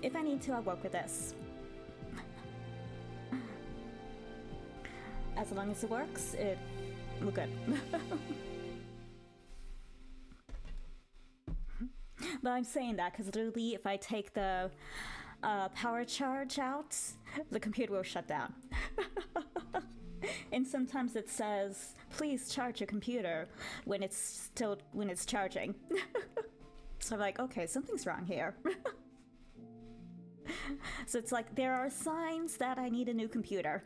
If I need to, I'll work with this. As long as it works, we're good. But I'm saying that because literally if I take the power charge out, the computer will shut down. And sometimes it says, please charge your computer when it's charging. So I'm like, okay, something's wrong here. So it's like, there are signs that I need a new computer.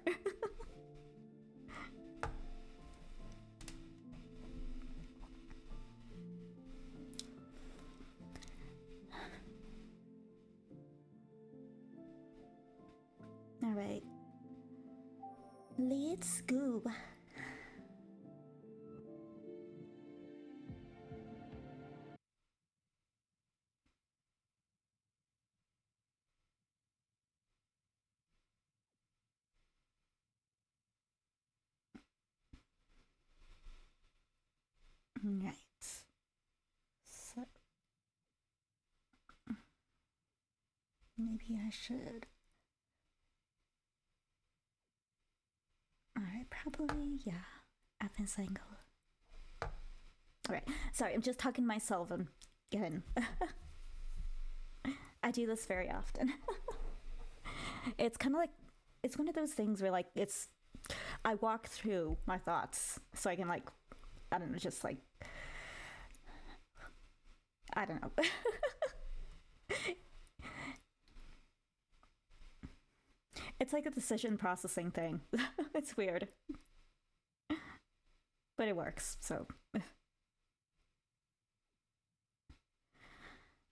All right. Let's go. Right. So maybe I should. Alright, probably, yeah. Advanced angle. Alright, sorry, I'm just talking to myself again. I do this very often. It's kind of like, it's one of those things where, like, I walk through my thoughts so I can, like, I don't know, just like, I don't know. It's like a decision processing thing. It's weird. But it works, so.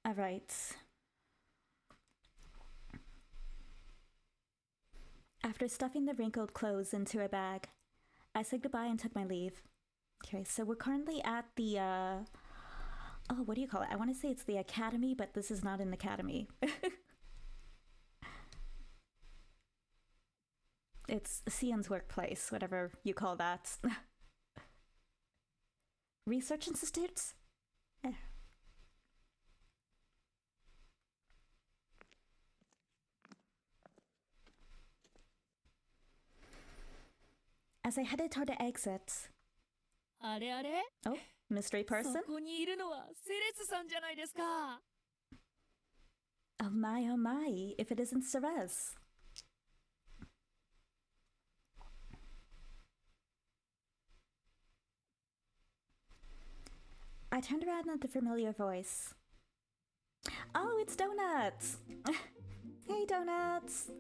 All right. After stuffing the wrinkled clothes into a bag, I said goodbye and took my leave. Okay, so we're currently at the, oh, what do you call it? I want to say it's the academy, but this is not an academy. It's Scien's workplace, whatever you call that. Research institutes? Yeah. As I headed toward the exit. Oh, mystery person? Oh my, if it isn't Ceres. I turned around at the familiar voice. Oh, it's Donuts! Hey, Donuts!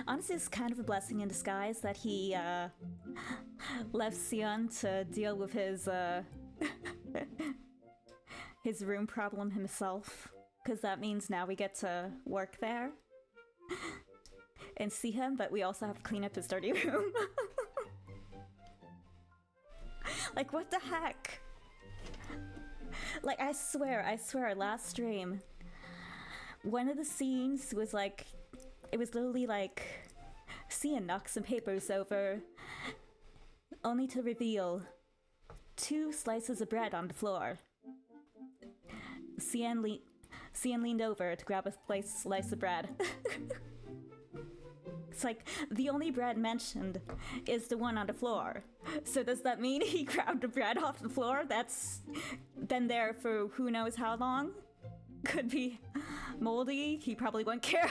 Honestly, it's kind of a blessing in disguise that he left Scien to deal with his his room problem himself, because that means now we get to work there and see him, but we also have to clean up his dirty room. Like, what the heck? Like, I swear, last stream, one of the scenes was like, it was literally like, Scien knocks some papers over, only to reveal 2 slices of bread on the floor. Scien leaned over to grab a slice of bread. It's like, the only bread mentioned is the one on the floor. So does that mean he grabbed the bread off the floor that's been there for who knows how long? Could be moldy, he probably wouldn't care.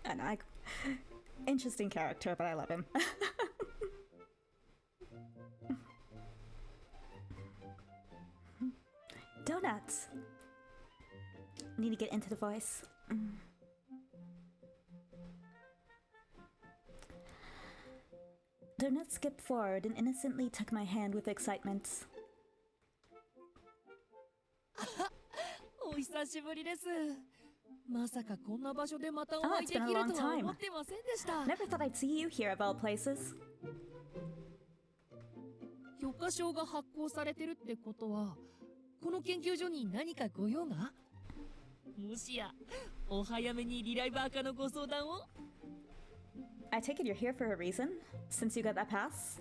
And interesting character, but I love him. Donuts! Need to get into the voice. Donuts skipped forward and innocently took my hand with excitement. Oh, it's been a long time. Never thought I'd see you here of all places. 許可証が発行されてるってことは、この研究所に何かご用が？もしやお早めにリライバー化のご相談を。 I take it you're here for a reason, since you got that pass?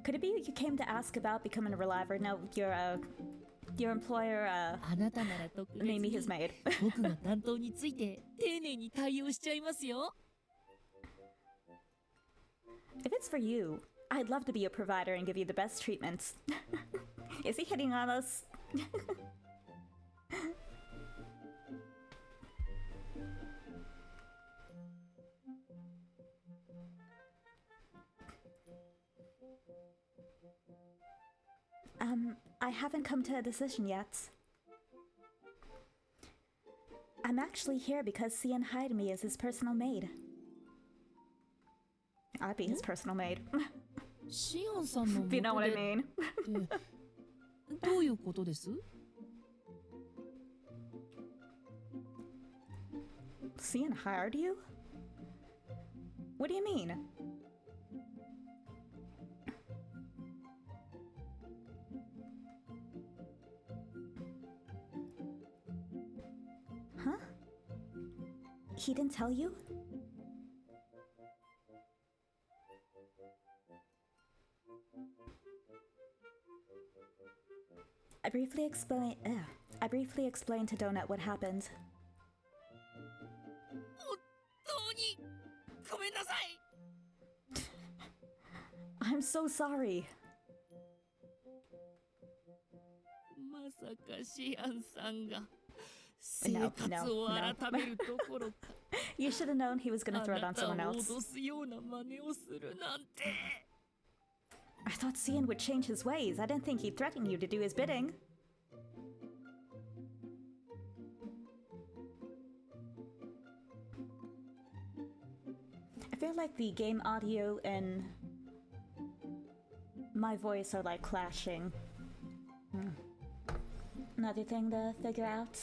Could it be you came to ask about becoming a reliver? No, your employer, あなたなら特別 made me に his maid. 僕が担当について丁寧に対応しちゃいますよ。 If it's for you, I'd love to be a provider and give you the best treatments. Is he hitting on us? I haven't come to a decision yet. I'm actually here because Scien hired me as his personal maid. I'd be his personal maid. シオンさんの If you know 元 what I で mean. どういうことです？ Scien hired you? What do you mean? Huh? He didn't tell you? I briefly explained to Donut what happened. 本当にごめんなさい。 I'm so sorry. まさかシアンさんが生活を改めるどころか You should have known he was gonna あ throw it な on たを someone else. 脅すような真似をするなんて。 I thought Scien would change his ways. I didn't think he'd threaten you to do his bidding. I feel like the game audio and my voice are like clashing. Another thing to figure out.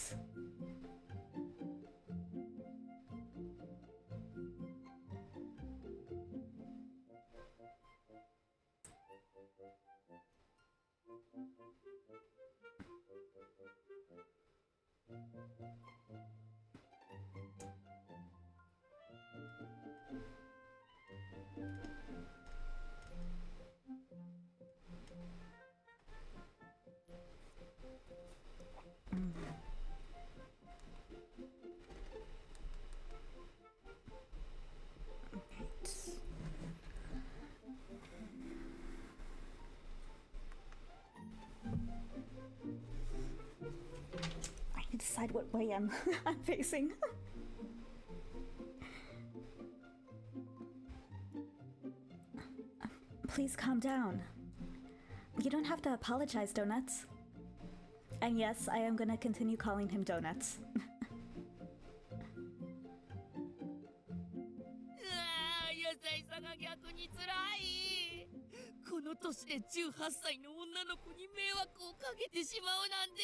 I need to decide what way I'm facing. Please calm down. You don't have to apologize, Donuts. And yes, I am gonna continue calling him Donuts. うわー、優しさが逆につらい。この年で18歳の女の子に迷惑をかけてしまうなんて。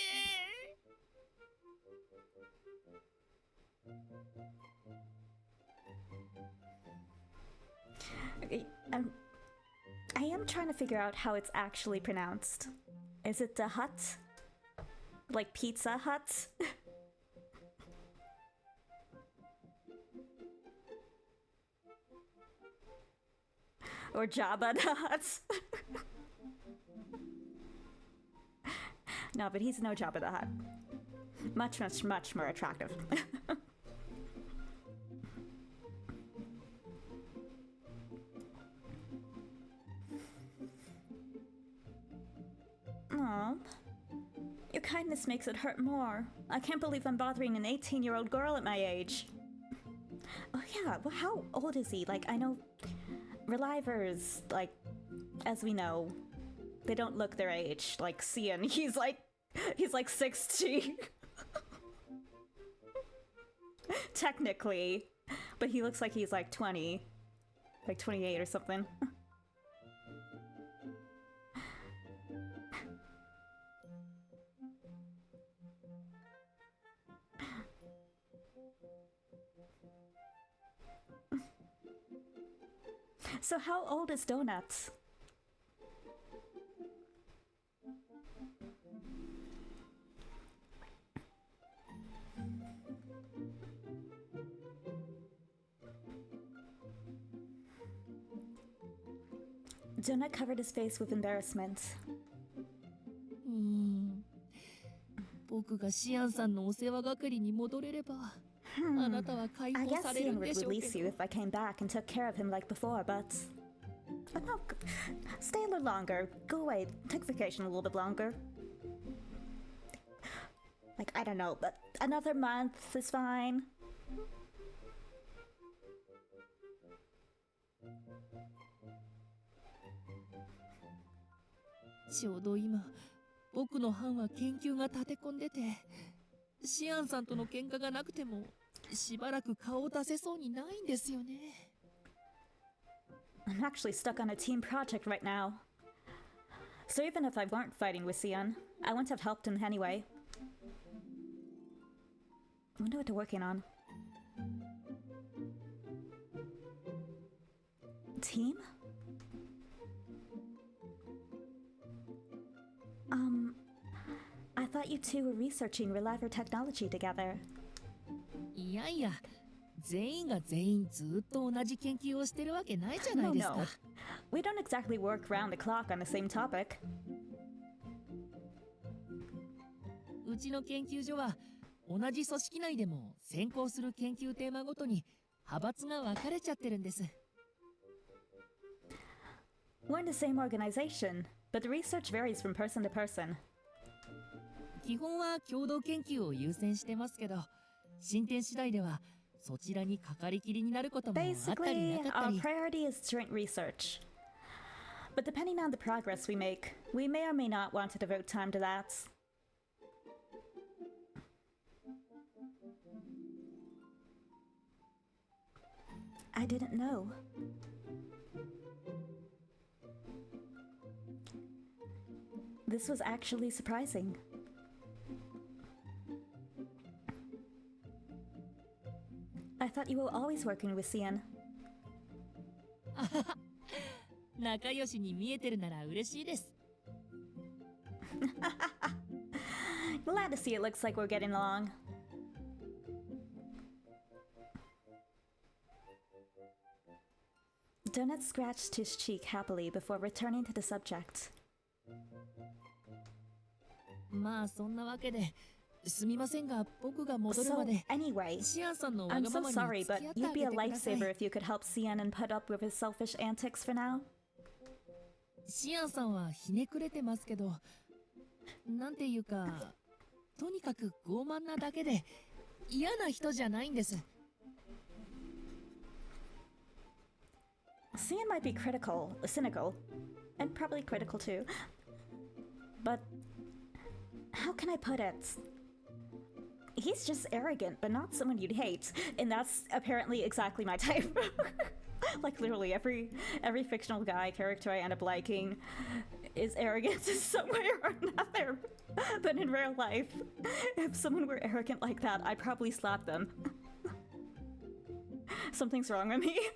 I am trying to figure out how it's actually pronounced. Is it the Hut? Like Pizza Hut? Or Jabba the Hutt? No, but he's no Jabba the Hutt. Much, much, much more attractive. Aw. Your kindness makes it hurt more. I can't believe I'm bothering an 18-year-old girl at my age. Oh yeah, well how old is he? Like, I know Relivers, like, as we know, they don't look their age. Like Scien, he's like 60. Technically. But he looks like he's like 20. Like 28 or something. So how old is Donuts? Donut covered his face with embarrassment. 僕がシアンさんのお世話係に戻れれば、あなたは解 I 放 guess される Scien んで would しょう release け you ど。 if I came back and took care of him like before, but no, stay a little longer. Go away. Take vacation a little bit longer. Like, I don't know, but another month is fine. ちょうど今、僕の班は研究が立て込んでて、シアンさんとの喧嘩がなくても、しばらく顔を出せそうにないんですよね。I'm actually stuck on a team project right now. So even if I weren't fighting with Scien, I wouldn't have helped him anyway. I wonder what they're working on. Team? I thought you two were researching reliable technology together. いやいや、全員が全員ずっと同じ研究をしてるわけないじゃない No, ですか。 no. We don't exactly work round the clock on the same topic. うちの研究所は同じ組織内でも先行する研究テーマごとに派閥が分かれちゃってるんです。We're in the same organization, but the research varies from person to person. 基本は共同研究を優先してますけど、進展次第ではそちらにかかりきりになることもあったり Basically, なかった our り。 priority is joint research. But depending on the progress we make, we may or may not want to devote time to that. I didn't know. This was actually surprising. I thought you were always working with Scien. 仲良しに見えてるなら嬉しいです。 Glad to see it looks like we're getting along. Donut scratched his cheek happily before returning to the subject. まあそんなわけですみませんが僕が戻るま So, で anyway, シアンさんのわ I'm so がままに sorry, 付 but き合って you'd あ be げ a てください。 lifesaver if you could help Scien and put up with his selfish antics for now. シアンさんはひねくれてますけど、なんていうか、とにかく傲慢なだけで嫌な人じゃないんです。 Scien might be critical, cynical, and probably critical too. But how can I put it? He's just arrogant, but not someone you'd hate, and that's apparently exactly my type. Like literally every fictional guy character I end up liking is arrogant in some way or another. But in real life, if someone were arrogant like that, I'd probably slap them. Something's wrong with me.「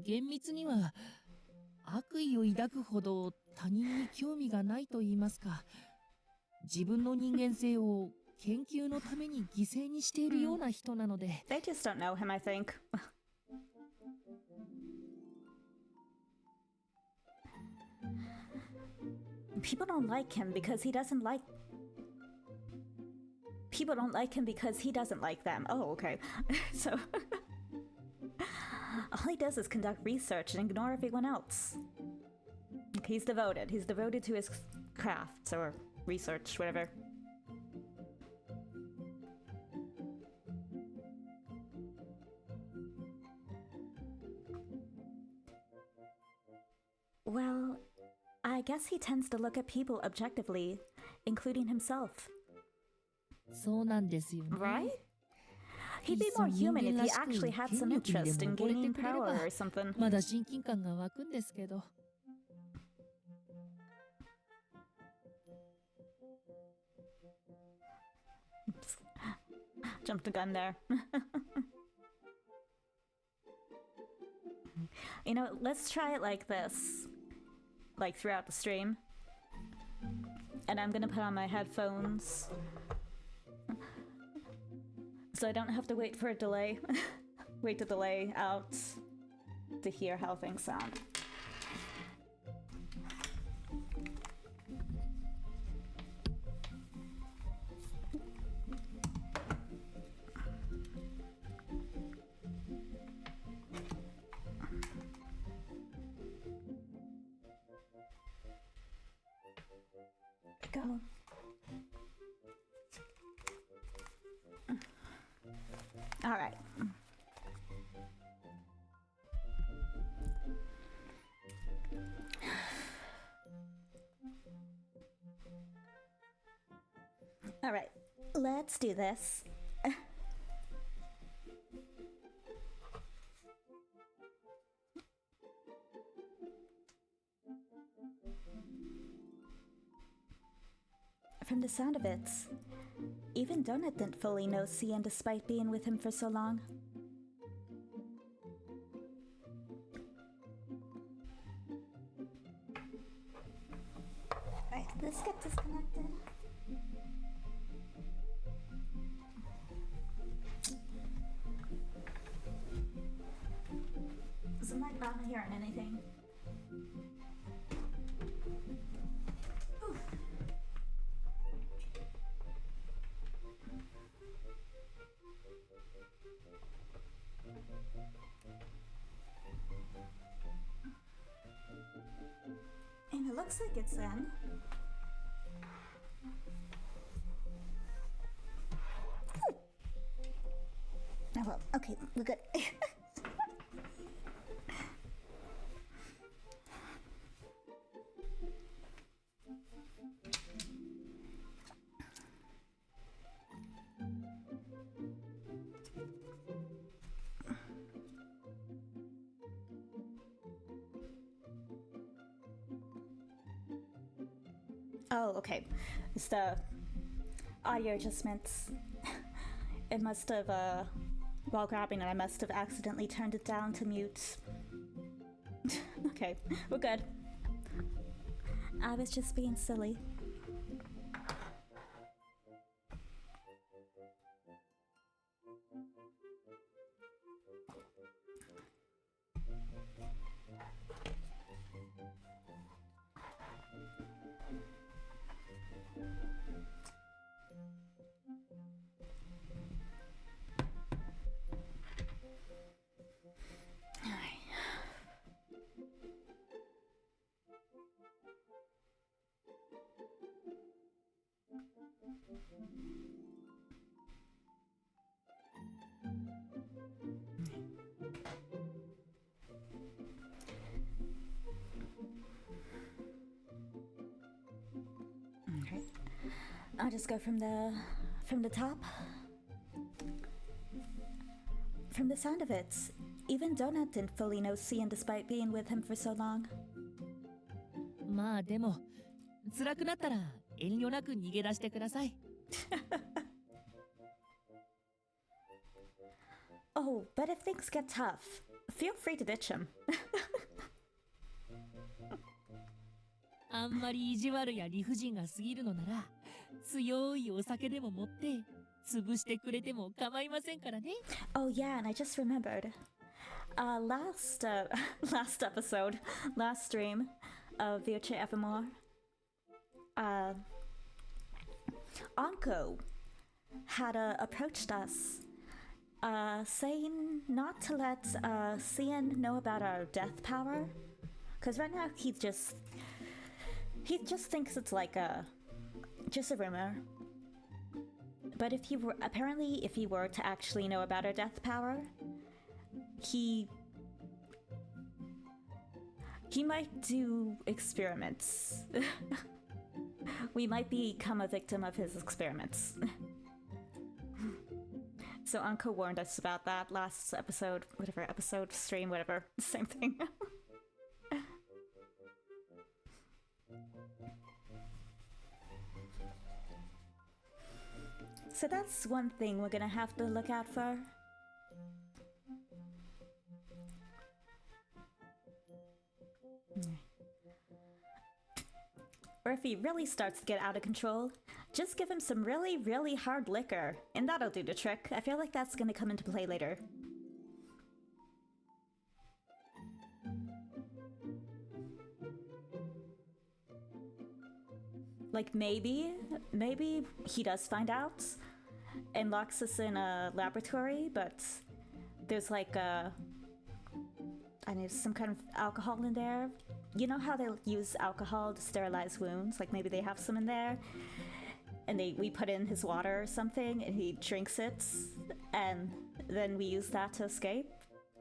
厳密には悪意を抱くほど他人に興味がないと言いますか、自分の人間性を研究のために犠牲にしているような人なので、 They just don't know him, I think. People don't like him because he doesn't like. People don't like him because he doesn't like them. Oh, okay. So. All he does is conduct research and ignore everyone else. He's devoted. He's devoted to his craft or research, whatever. Well, I guess he tends to look at people objectively, including himself. そうなんですよね。 Right? He'd be more human if he actually had some interest in gaining power or something. まだ親近感が湧くんですけど。 Jumped the gun there. You know, let's try it like this. like throughout the stream. And I'm gonna put on my headphones so I don't have to wait for a delay. Wait the delay out to hear how things sound. Go. All right. All right. Let's do this. From the sound of it, even Donut didn't fully know Scien despite being with him for so long. Right, this get disconnected. So I'm not hearing anything. And it looks like it's in. Oh well, okay, we're good. Oh, okay. It's the audio adjustments. It must have, while grabbing it, I must have accidentally turned it down to mute. Okay, we're good. I was just being silly. Okay. I'll just go from the top. From the sound of it, even Donut didn't fully know Scien despite being with him for so long. まあでも辛くなったら遠慮なく逃げ出してください。Oh, but if things get tough, feel free to ditch him. あんまり意地悪や理不尽が過ぎるのなら強いお酒でも持って潰してくれても構いませんからね。Oh yeah, and I just remembered. Last episode, last stream of Vioche Evermore, Anko had approached us, saying not to let Scien know about our death power, because right now he just thinks it's like just a rumor. But if he were to actually know about our death power, he might do experiments. We might become a victim of his experiments. So Anko warned us about that last episode, stream, whatever, same thing. So that's one thing we're gonna have to look out for. Or if he really starts to get out of control, just give him some really, really hard liquor, and that'll do the trick. I feel like that's gonna come into play later. Like maybe he does find out and locks us in a laboratory, but there's like some kind of alcohol in there. You know how they'll use alcohol to sterilize wounds? Like maybe they have some in there, and we put in his water or something, and he drinks it, and then we use that to escape.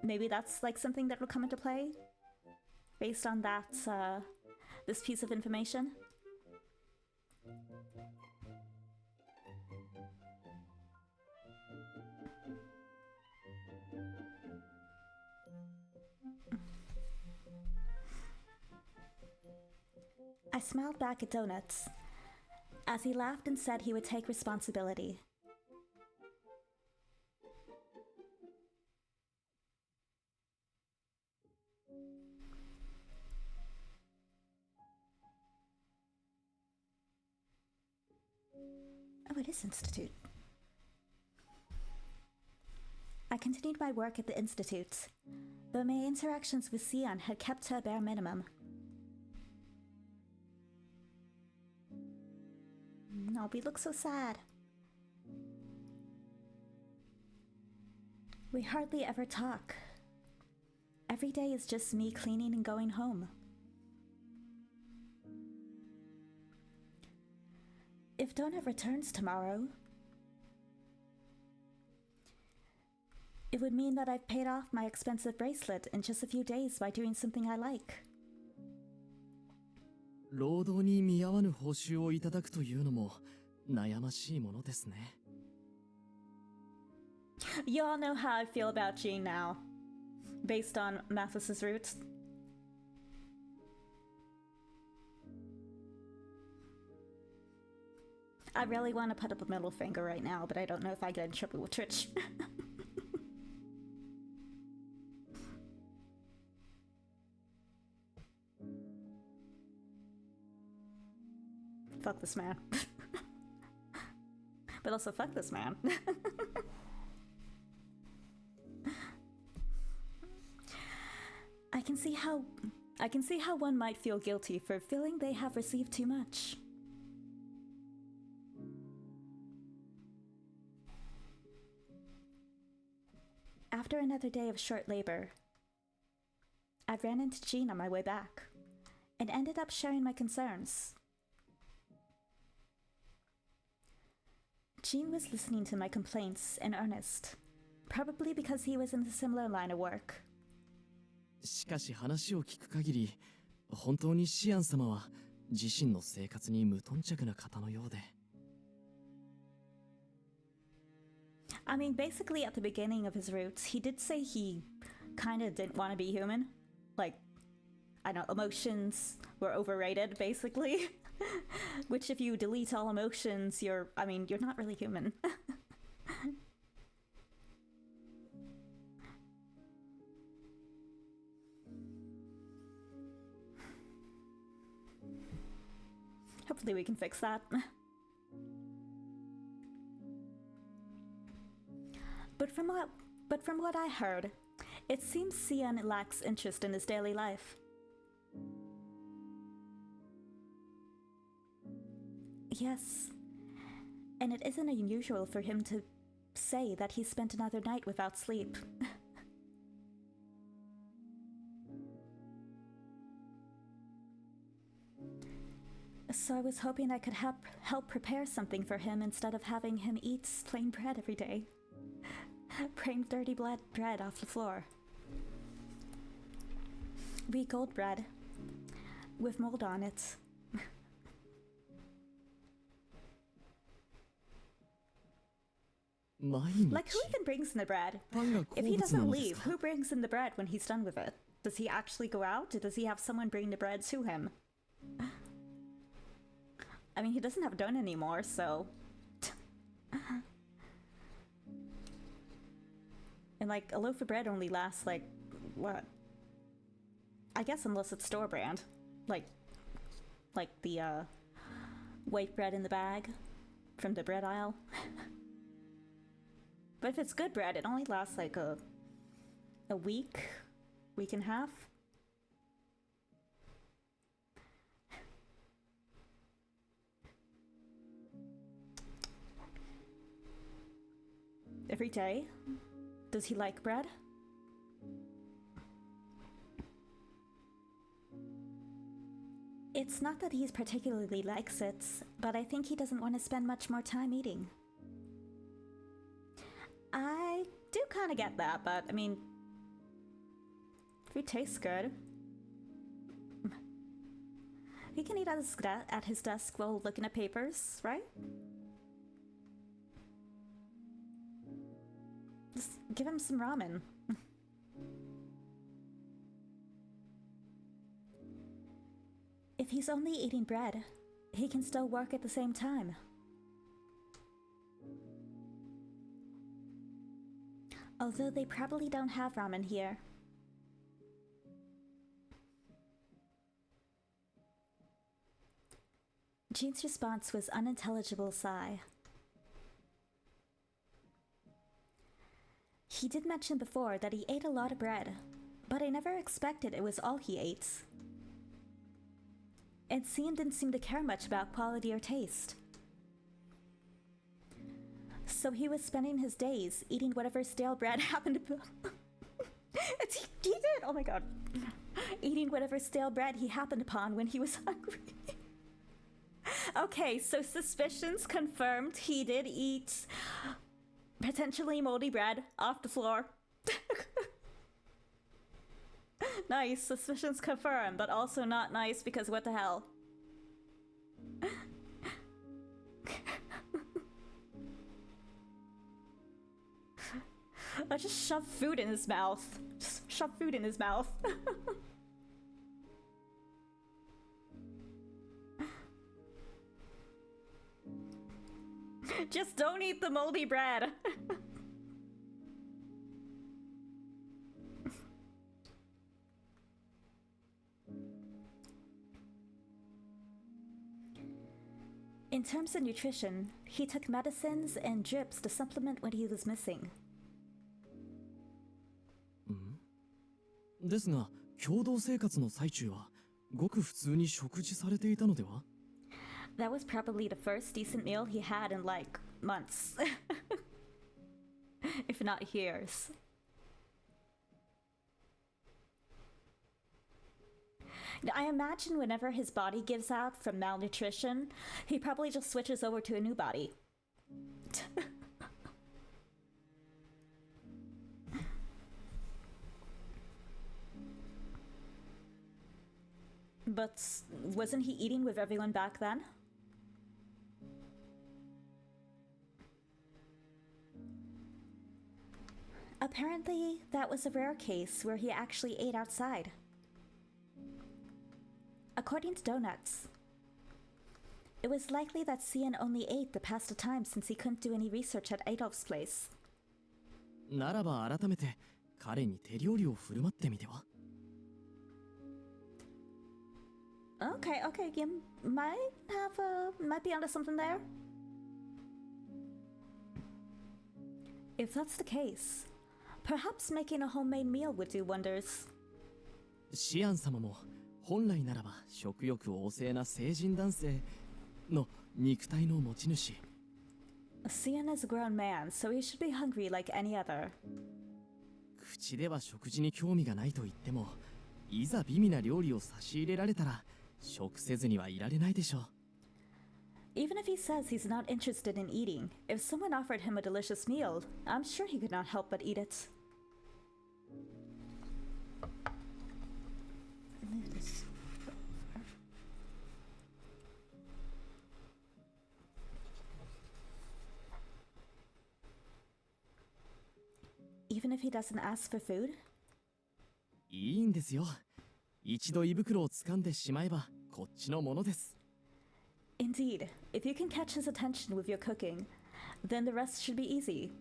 Maybe that's like something that will come into play based on that this piece of information. I smiled back at Donuts as he laughed and said he would take responsibility. Oh, it is Institute. I continued my work at the Institute, though my interactions with Scien had kept to a bare minimum. No, we look so sad. We hardly ever talk. Every day is just me cleaning and going home. If Donut returns tomorrow, it would mean that I've paid off my expensive bracelet in just a few days by doing something I like. 労働に見合わぬ報酬をいただくというのも悩ましいものですね。You all know how I feel about Jean now, based on Mathis's roots. I really want to put up a middle finger right now, but I don't know if I get in trouble with Twitch. Fuck this man. But also fuck this man. I can see how one might feel guilty for feeling they have received too much. After another day of short labor, I ran into Jean on my way back and ended up sharing my concerns. Jean was listening to my complaints in earnest, probably because he was in a similar line of work. しかし話を聞く限り、本当にシアン様は自身の生活に無頓着な方のようで。I mean, basically at the beginning of his roots, he did say he kinda didn't want to be human. Like, I know, emotions were overrated, basically. Which if you delete all emotions, you're not really human. Hopefully we can fix that. But from what I heard, it seems Scien lacks interest in his daily life. Yes, and it isn't unusual for him to say that he spent another night without sleep. So I was hoping I could help prepare something for him instead of having him eat plain bread every day. Plain dirty bread off the floor. Wheat gold bread with mold on it. Like, who even brings in the bread? If he doesn't leave, who brings in the bread when he's done with it? Does he actually go out, or does he have someone bring the bread to him? I mean, he doesn't have dough anymore, so... And, like, a loaf of bread only lasts, like, what? I guess unless it's store brand. Like the white bread in the bag from the bread aisle. But if it's good bread, it only lasts like a week, week and a half. Every day? Does he like bread? It's not that he particularly likes it, but I think he doesn't want to spend much more time eating. I do kind of get that, but I mean, food tastes good. He can eat at his desk while looking at papers, right? Just give him some ramen. If he's only eating bread, he can still work at the same time. Although they probably don't have ramen here. Jean's response was unintelligible sigh. He did mention before that he ate a lot of bread, but I never expected it was all he ate. And Scien didn't seem to care much about quality or taste. So he was spending his days eating whatever stale bread happened to... he did! Oh my god. Eating whatever stale bread he happened upon when he was hungry. Okay, so suspicions confirmed he did eat potentially moldy bread off the floor. Nice, suspicions confirmed, but also not nice because what the hell? I just shoved food in his mouth. Just shove food in his mouth. Just don't eat the moldy bread. In terms of nutrition, he took medicines and drips to supplement what he was missing. ですが、共同生活の最中はごく普通に食事されていたのでは? That was probably the first decent meal he had in like months. If not years. I imagine whenever his body gives out from malnutrition, he probably just switches over to a new body. But wasn't he eating with everyone back then? Apparently, that was a rare case where he actually ate outside. According to Donuts, it was likely that Scien only ate the past time since he couldn't do any research at Adolf's place. ならば改めて彼に手料理を振る舞ってみては? Okay, you might be onto something there. If that's the case, perhaps making a homemade meal would do wonders. シアン様も本来ならば食欲旺盛な成人男性の肉体の持ち主。Scien is a grown man, so he should be hungry like any other. 口では食事に興味がないと言っても、いざ美味な料理を差し入れられたら食せずにはいられないでしょう。Even if he says he's not interested in eating, if someone offered him a delicious meal, I'm sure he could not help but eat it. Even if he doesn't ask for food? いいんですよ。一度胃袋を掴んでしまえばこっちのものです。Indeed, if you can catch his attention with your cooking, then the rest should be easy.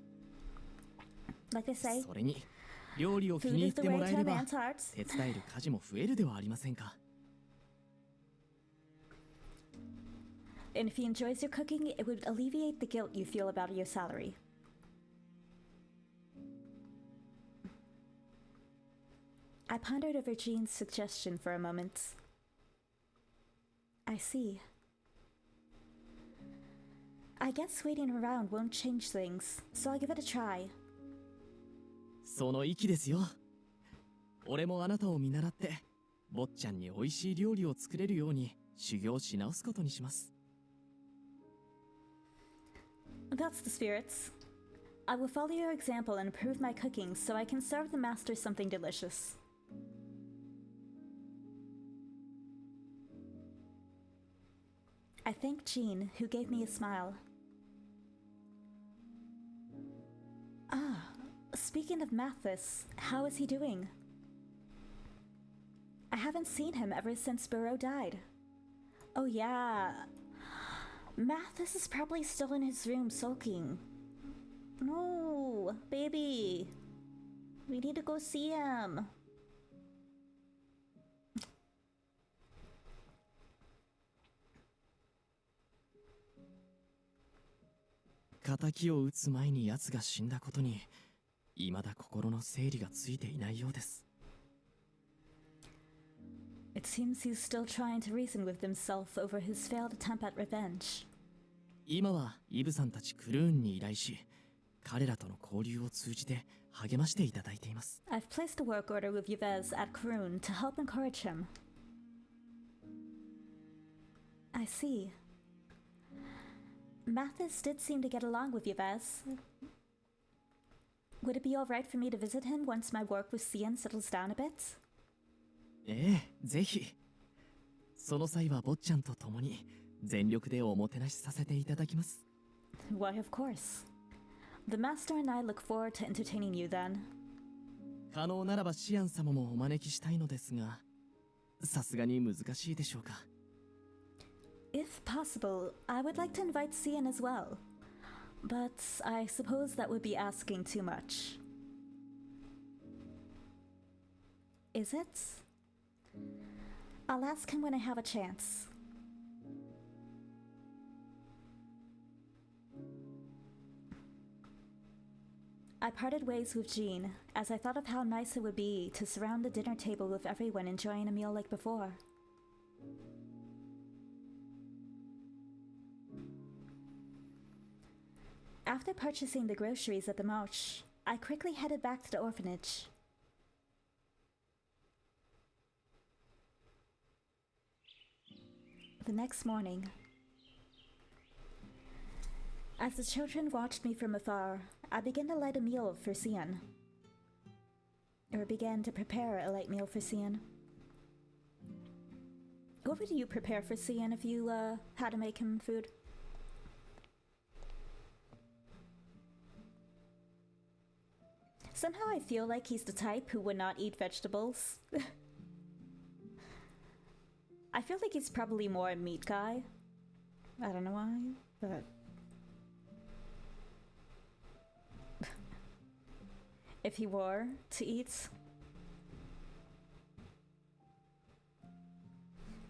Like they say, それに料理を気 food に入っ is the て way もらえ to れ a ば man's heart. 手伝える家事も増えるではありませんか。And if he enjoys your cooking, it would alleviate the guilt you feel about your salary. I pondered over Jean's suggestion for a moment. I see. I guess waiting around won't change things, so I'll give it a try. その意気ですよ。俺もあなたを見習って、坊ちゃんに美味しい料理を作れるように修行し直すことにします。That's the spirits. I will follow your example and improve my cooking so I can serve the master something delicious. I thanked Jean, who gave me a smile. Ah, speaking of Mathis, how is he doing? I haven't seen him ever since Burrow died. Oh yeah. Mathis is probably still in his room sulking. No, baby. We need to go see him.仇を討つ前に奴が死んだことに、未だ心の整理がついていないようです。It seems he's still trying to reason with himself over his failed attempt at revenge. 今はイブさんたちクルーンに依頼し、彼らとの交流を通じて励ましていただいています。I've placed a work order with Yves at Karun to help encourage him. I see. Mathis did seem to get along with Yves. Would it be alright for me to visit him once my work with Scien settles down a bit? ええ、ぜひ。その際は坊ちゃんと共に全力でおもてなしさせていただきます。Why, of course. The master and I look forward to entertaining you then. 可能ならばシアン様もお招きしたいのですが、さすがに難しいでしょうか。If possible, I would like to invite Scien as well. But I suppose that would be asking too much. Is it? I'll ask him when I have a chance. I parted ways with Jean as I thought of how nice it would be to surround the dinner table with everyone enjoying a meal like before. After purchasing the groceries at the march, I quickly headed back to the orphanage. The next morning, as the children watched me from afar, I began to light a meal for Scien. Or began to prepare a light meal for Scien. What would you prepare for Scien if you had to make him food? Somehow I feel like he's the type who would not eat vegetables. I feel like he's probably more a meat guy. I don't know why, but... if he were to eat...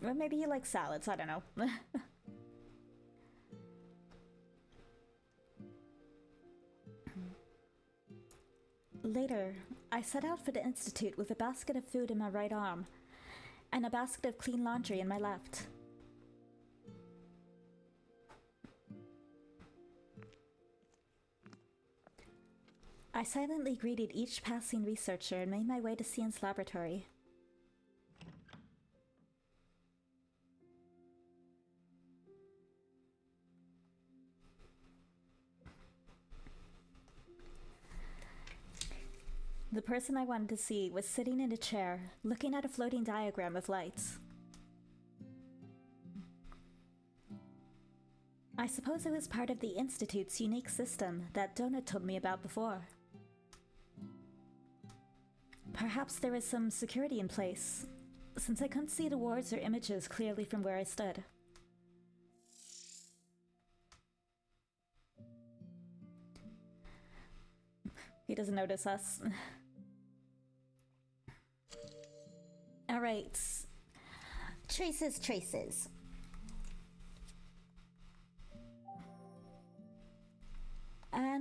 Or maybe he likes salads, I don't know. Later, I set out for the institute with a basket of food in my right arm and a basket of clean laundry in my left. I silently greeted each passing researcher and made my way to Scien's laboratory. The person I wanted to see was sitting in a chair, looking at a floating diagram of lights. I suppose it was part of the Institute's unique system that Donut told me about before. Perhaps there was some security in place, since I couldn't see the wards or images clearly from where I stood. He doesn't notice us. Alright. Traces.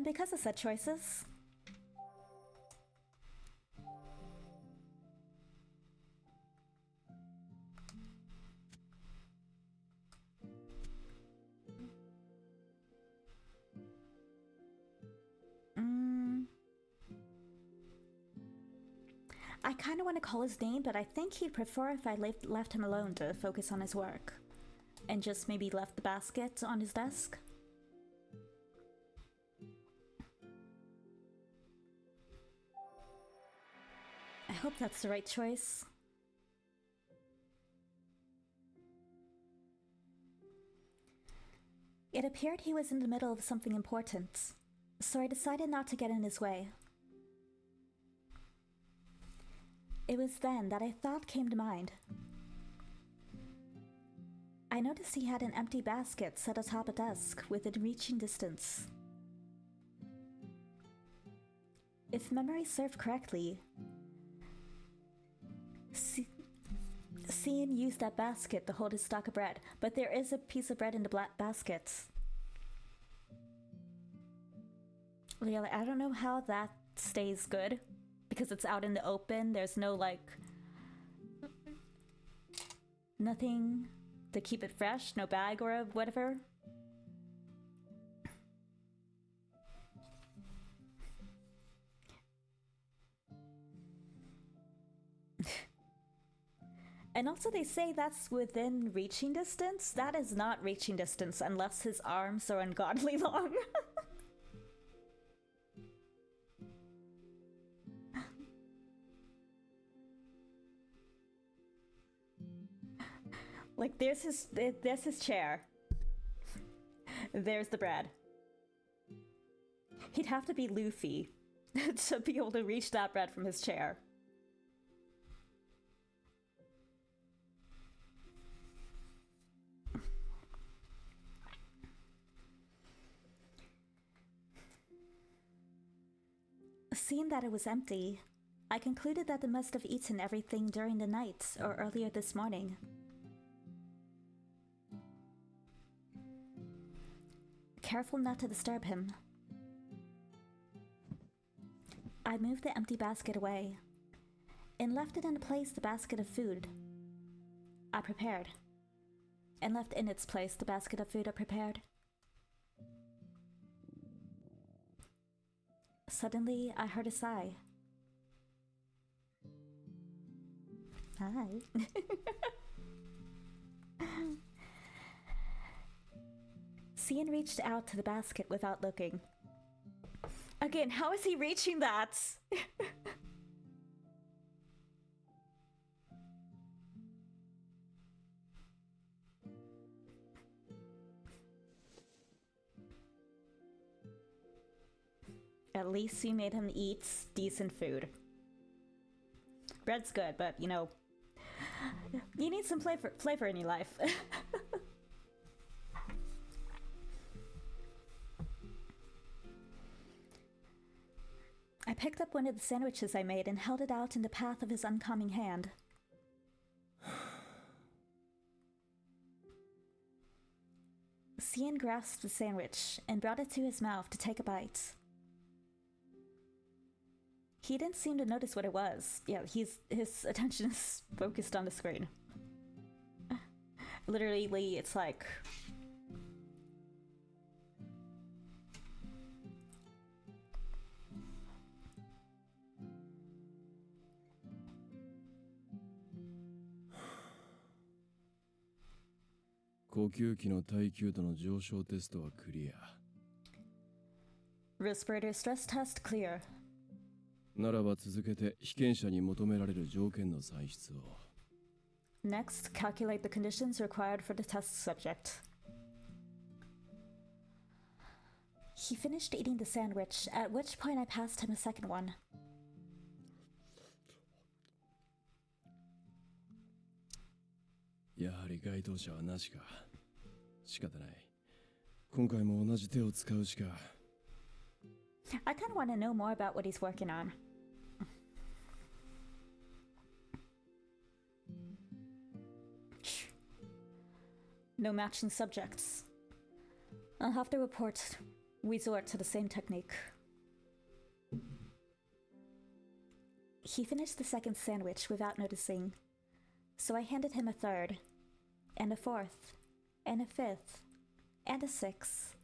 because of said choices, I kind of want to call his name, but I think he'd prefer if I left him alone to focus on his work. And just maybe left the basket on his desk. I hope that's the right choice. It appeared he was in the middle of something important, so I decided not to get in his way. It was then that a thought came to mind. I noticed he had an empty basket set atop a desk within reaching distance. If memory served correctly, Scien used that basket to hold his stock of bread, but there is a piece of bread in the black basket. Really, I don't know how that stays good, because it's out in the open. There's no, like, nothing to keep it fresh, no bag or whatever. And also they say that's within reaching distance. That is not reaching distance unless his arms are ungodly long. Like, there's his chair. There's the bread. He'd have to be Luffy to be able to reach that bread from his chair. Seeing that it was empty, I concluded that they must have eaten everything during the night or earlier this morning. Careful not to disturb him, I moved the empty basket away and left it in place the basket of food I prepared, and left in its place the basket of food I prepared. Suddenly, I heard a sigh. Hi. Scien reached out to the basket without looking. Again, how is he reaching that? At least you made him eat decent food. Bread's good, but you know, you need some flavor in your life. I picked up one of the sandwiches I made and held it out in the path of his oncoming hand. Scien grasped the sandwich and brought it to his mouth to take a bite. He didn't seem to notice what it was. Yeah, his attention is focused on the screen. Literally, it's like... Respirator stress test clear. ならば続けて被験者に求められる条件の算出を。Next, calculate the conditions required for the test subject. He finished eating the sandwich, at which point I passed him a second one. やはり該当者はなしか。仕方ない。今回も同じ手を使うしか。I kind of want to know more about what he's working on. No matching subjects. I'll have to report resort to the same technique. He finished the second sandwich without noticing, so I handed him a third, and a fourth, and a fifth, and a sixth.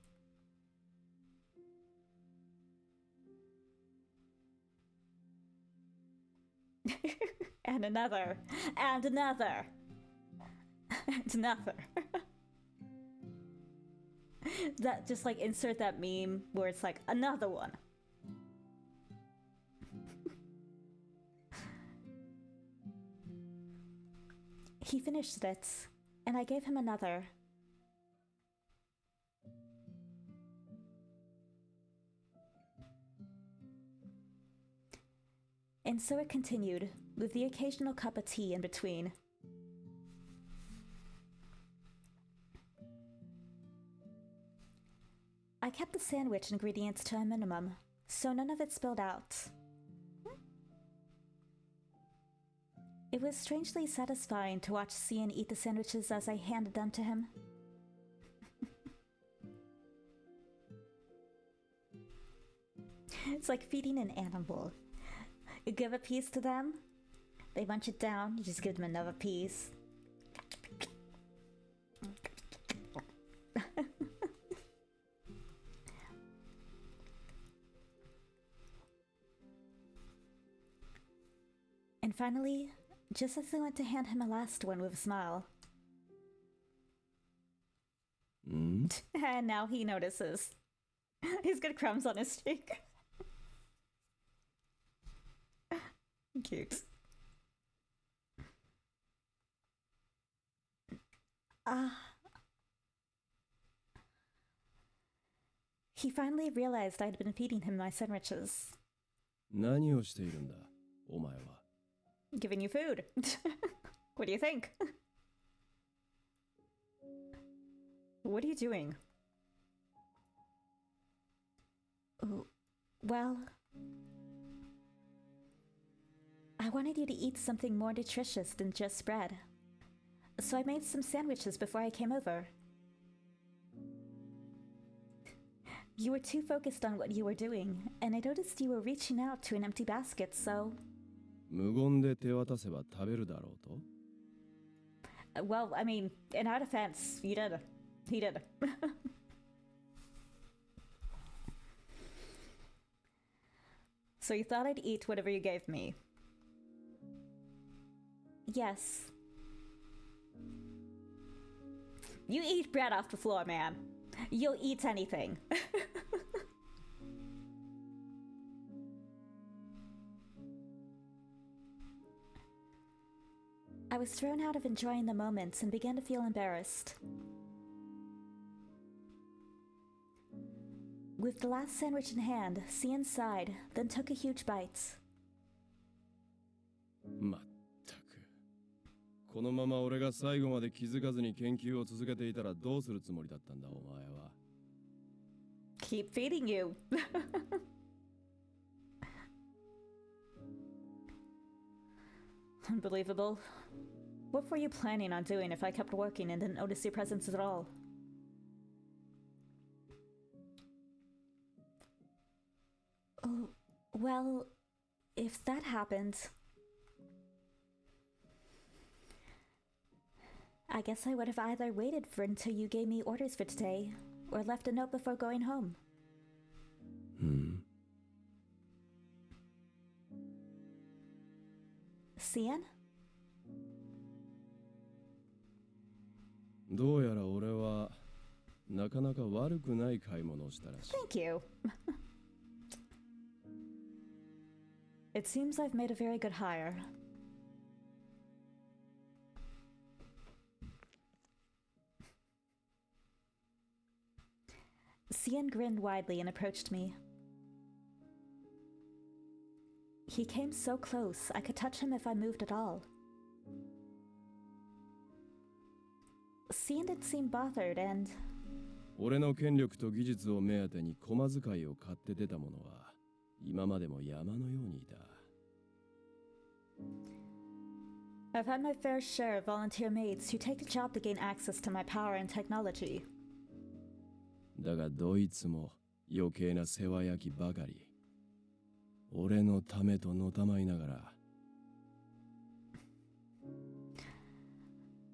And another, and another, and another. That just like insert that meme where it's like another one. He finished it, and I gave him another. And so it continued, with the occasional cup of tea in between. I kept the sandwich ingredients to a minimum, so none of it spilled out. It was strangely satisfying to watch Scien eat the sandwiches as I handed them to him. It's like feeding an animal. You give a piece to them, they munch it down, you just give them another piece. And finally, just as I went to hand him a last one with a smile. And now he notices. He's got crumbs on his cheek. Cute. He finally realized I'd been feeding him my sandwiches. 何をしているんだ、お前は。Giving you food. What do you think? What are you doing? Well, I wanted you to eat something more nutritious than just bread. So I made some sandwiches before I came over. You were too focused on what you were doing, and I noticed you were reaching out to an empty basket, so... 無言で手渡せば食べるだろうと? Well, I mean, in our defense, you did. He did. So you thought I'd eat whatever you gave me? Yes. You eat bread off the floor, man. You'll eat anything. I was thrown out of enjoying the moment and began to feel embarrassed. With the last sandwich in hand, Scien sighed, then took a huge bite. まったく。このまま俺が最後まで気づかずに研究を続けていたらどうするつもりだったんだ、お前は。Keep feeding you. Unbelievable. What were you planning on doing if I kept working and didn't notice your presence at all? Oh, well, if that happened... I guess I would have either waited for until you gave me orders for today, or left a note before going home. Scien? どうやら俺はなかなか悪くない買い物をしたらしい。Thank you. It seems I've made a very good hire. Scien grinned widely and approached me. He came so close, I could touch him if I moved at all. Scien didn't seem bothered and... 俺の権力と技術を目当てに駒使いを買って出た者は今までも山のようにいた。I've had my fair share of volunteer mates who take the job to gain access to my power and technology. だがどいつも余計な世話焼きばかり。俺のためとのたまいながら。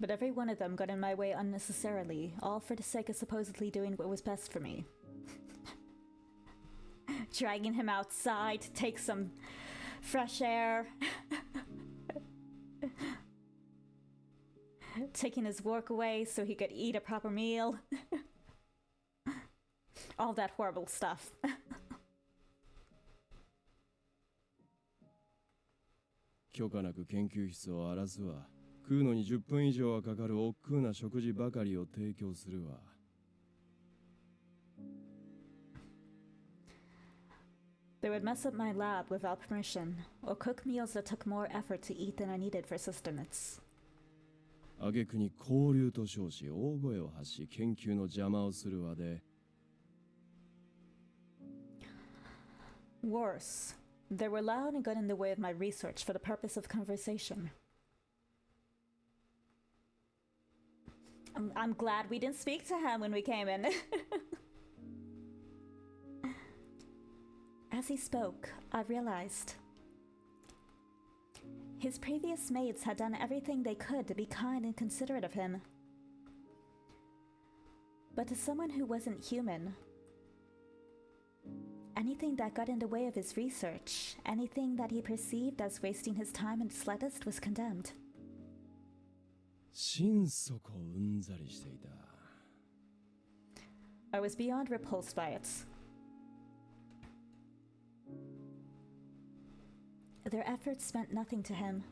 But every one of them got in my way unnecessarily, all for the sake of supposedly doing what was best for me. Dragging him outside to take some fresh air. Taking his work away so he could eat a proper meal. All that horrible stuff. 許可なく研究室を荒らすわ。食うのに10分以上はかかる億劫な食事ばかりを提供するわ。They would mess up my lab without permission, or cook meals that took more effort to eat than I needed for sustenance. 挙句に交流と称し大声を発し研究の邪魔をするわで。Worse, they were loud and got in the way of my research for the purpose of conversation. I'm glad we didn't speak to him when we came in. As he spoke, I realized his previous mates had done everything they could to be kind and considerate of him. But to someone who wasn't human, anything that got in the way of his research, anything that he perceived as wasting his time in the slightest was condemned. 心底うんざりしていた。I was beyond repulsed by it. Their efforts meant nothing to him.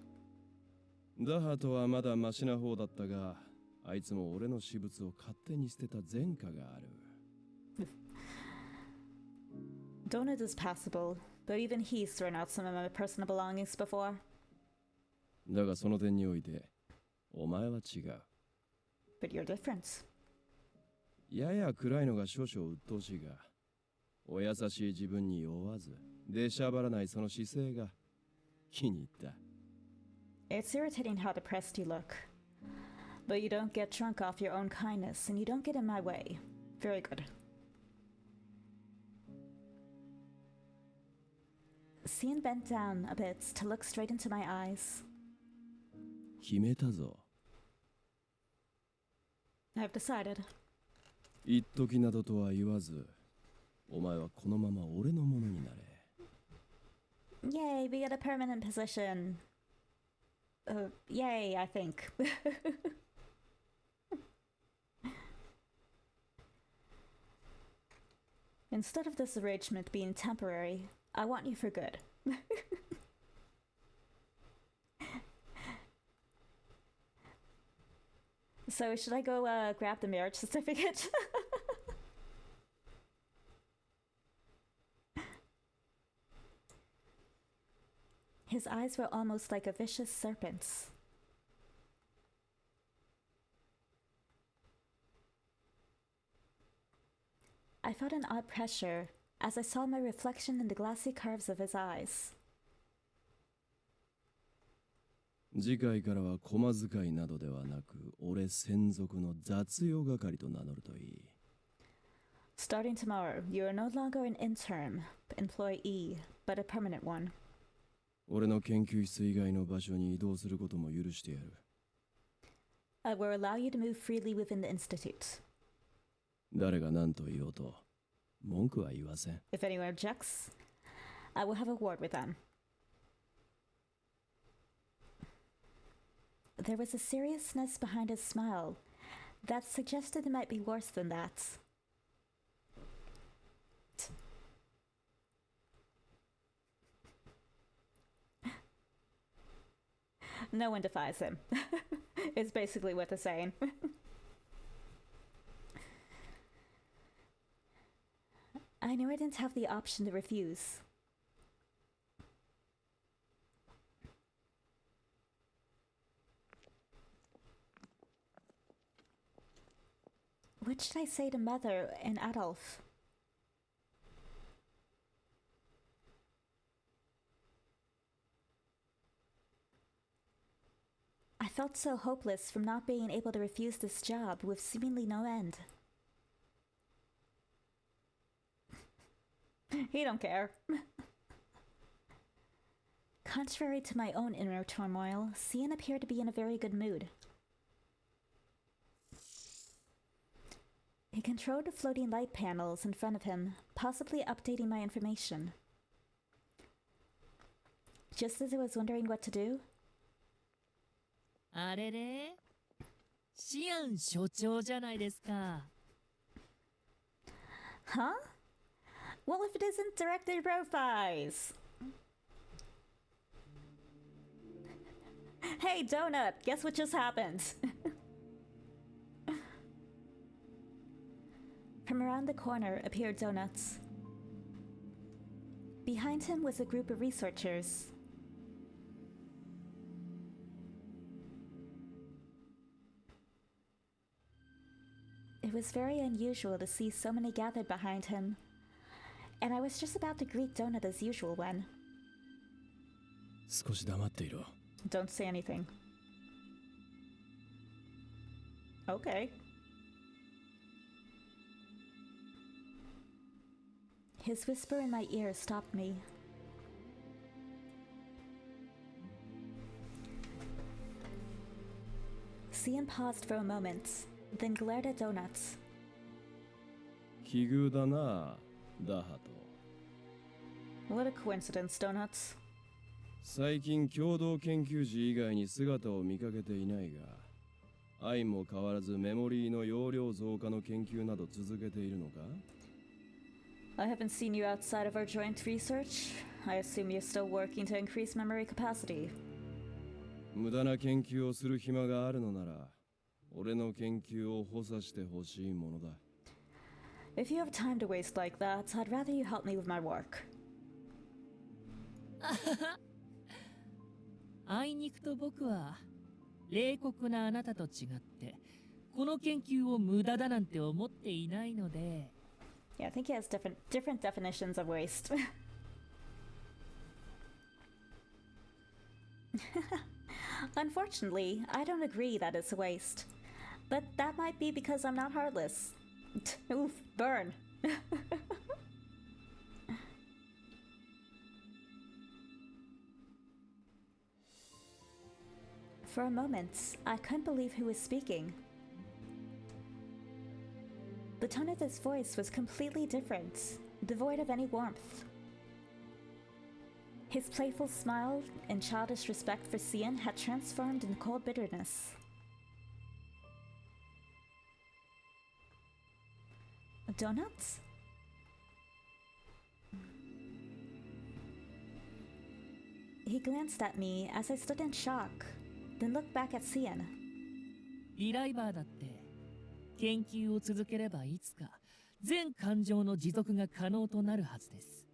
ダハとはまだマシな方だったが、あいつも俺の私物を勝手に捨てた前科がある。Donut is passable, but even he's thrown out some of my personal belongings before. だがその点において、お前は違う。But you're different. やや暗いのが少々鬱陶しいが、お優しい自分に酔わず、出しゃばらないその姿勢が気に入った。It's irritating how depressed you look. But you don't get drunk off your own kindness, and you don't get in my way. Very good. Scien bent down a bit to look straight into my eyes. 決めたぞ。I've decided. 一時などとは言わず、お前はこのまま俺のものになれ。Yay, we got a permanent position. Yay, I think. Instead of this arrangement being temporary, I want you for good. So should I go grab the marriage certificate? His eyes were almost like a vicious serpent's. I felt an odd pressure as I saw my reflection in the glassy curves of his eyes. 次回からは駒遣いなどではなく、俺専属の雑用係と名乗るといい。Starting tomorrow, you are no longer an intern employee, but a permanent one. 俺の研究室以外の場所に移動することも許してやる。I will allow you to move freely within the institute. 誰が何と言おうと、文句は言わせん。If anyone objects, I will have a word with them. There was a seriousness behind his smile that suggested it might be worse than that. No one defies him. It's basically what they're saying. I knew I didn't have the option to refuse. What should I say to Mother and Adolf? I felt so hopeless from not being able to refuse this job with seemingly no end. He don't care. Contrary to my own inner turmoil, Scien appeared to be in a very good mood. He controlled the floating light panels in front of him, possibly updating my information. Just as I was wondering what to do, あれれシアン所長じゃないですか。 huh? Well, if it isn't Director Rofeis! Hey, Donut, guess what just happened? From around the corner appeared Donuts. Behind him was a group of researchers. It was very unusual to see so many gathered behind him, and I was just about to greet Donut as usual when... 少し黙っていろ。 Don't say anything. Okay. His whisper in my ear stopped me. Scien paused for a moment, then glared at Donuts. 奇遇だな、ダハト。 What a coincidence, Donuts. 最近共同研究時以外に姿を見かけていないが、相も変わらずメモリーの容量増加の研究など続けているのか？ I haven't seen you outside of our joint research. I assume you're still working to increase memory capacity. 無駄な研究をする暇があるのなら、俺の研究を補佐してほしいものだ。 If you have time to waste like that, I'd rather you help me with my work. あいにくと僕は冷酷なあなたと違ってこの研究を無駄だなんて思っていないので。 Yeah, I think he has different definitions of waste. Unfortunately, I don't agree that it's a waste. But that might be because I'm not heartless. Oof, burn. For a moment, I couldn't believe who was speaking. The tone of his voice was completely different, devoid of any warmth. His playful smile and childish respect for Scien had transformed into cold bitterness. Donuts? He glanced at me as I stood in shock, then looked back at Scien. リライバーだって研究を続ければいつか全感情の持続が可能となるはずです。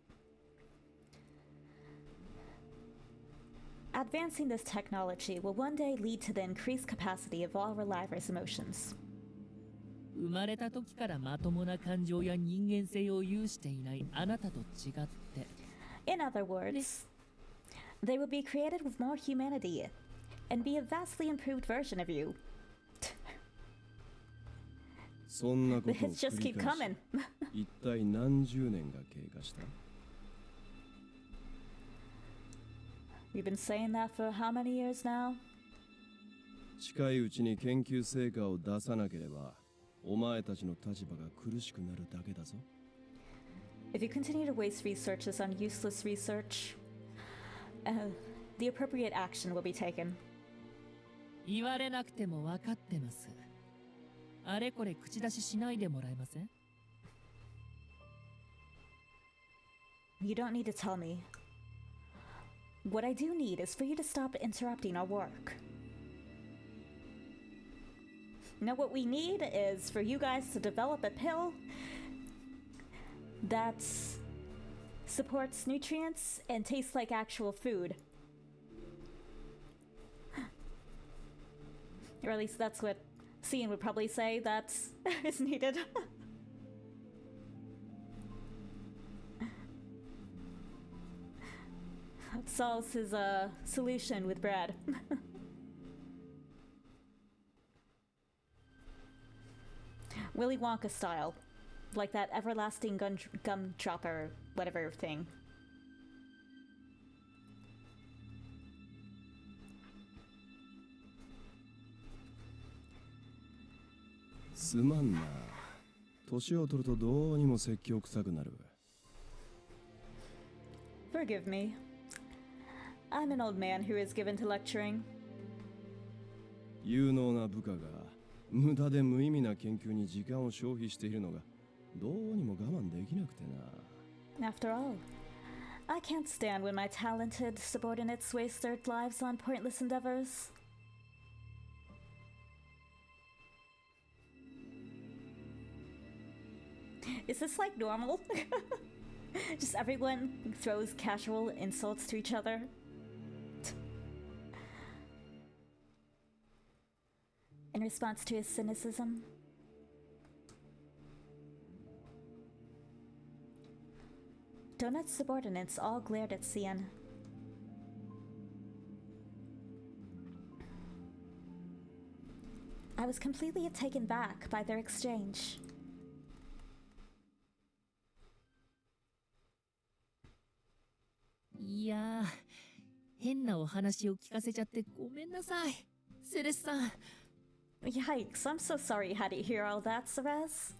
Advancing this technology will one day lead to the increased capacity of all Reliver's emotions. 生まれた時からまともな感情や人間性を有していないあなたと違って。 In other words, they will be created with more humanity and be a vastly improved version of you. そんなこと The を hits just 繰り keep 返し coming. 一体何十年が経過した？ You've been saying that for how many years now? 近いうちに研究成果を出さなければ、お前たちの立場が苦しくなるだけだぞ。 If you continue to waste researches on useless research, the appropriate action will be taken. 言われなくても分かってます。あれこれ口出ししないでもらえません？ You don't need to tell me. What I do need is for you to stop interrupting our work. Now, what we need is for you guys to develop a pill that supports nutrients and tastes like actual food. Or at least that's what Scien would probably say that is needed. Solves his solution with bread. Willy Wonka style. Like that everlasting gumdropper, whatever thing. すまんな。年を取るとどうにも説教臭くなる。Forgive me. I'm an old man who is given to lecturing. 有能な部下が無駄で無意味な研究に時間を消費しているのがどうにも我慢できなくてな。After all, I can't stand when my talented subordinates waste their lives on pointless endeavors. Is this like normal? Just everyone throws casual insults to each other? In response to his cynicism? Donut's subordinates all glared at Scien. I was completely taken back by their exchange. Yeah, 変なお話を聞かせちゃってごめんなさい、セレスさん。Yikes, I'm so sorry you had to hear all that, Ceres.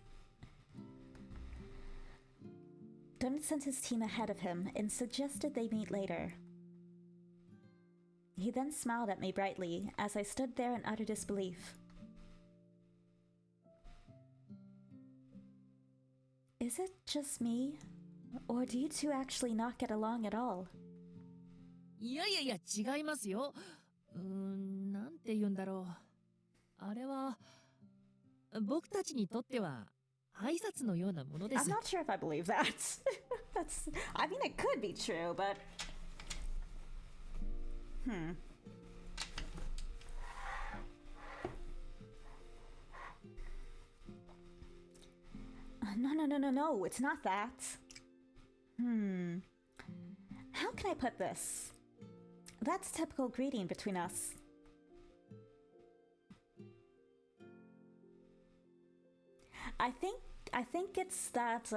Donut sent his team ahead of him and suggested they meet later. He then smiled at me brightly as I stood there in utter disbelief. Is it just me? Or do you two actually not get along at all? いやいやいや、違いますよ。なんて言うんだろう。あれは僕たちにとっては挨拶のようなものです。 I'm not sure if I believe that. I mean, it could be true, but... No, it's not that. How can I put this? That's a typical greeting between us. I think it's that